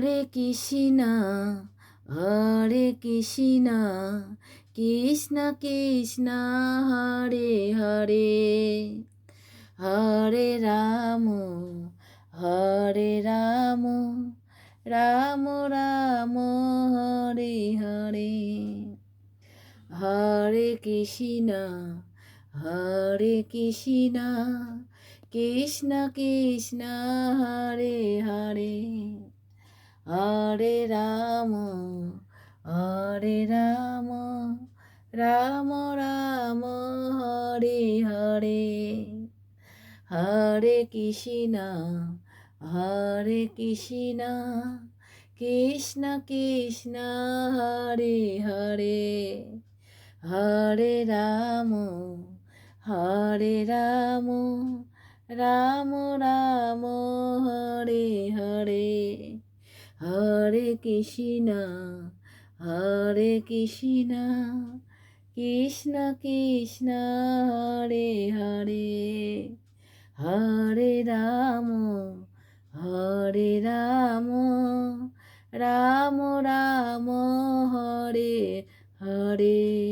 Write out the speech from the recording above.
Hare Krishna Krishna Krishna Hare Hare Hare Ram Ram Ram Hare Hare Hare Krishna Krishna Krishna Hare Hare Hare Ram Ram Ram Hare Hare Hare Krishna Krishna Krishna Hare Hare Hare Ram Ram Ram Hare Hare Hare Krishna Krishna Krishna Hare Hare Hare Ram Ram Ram Hare Hare.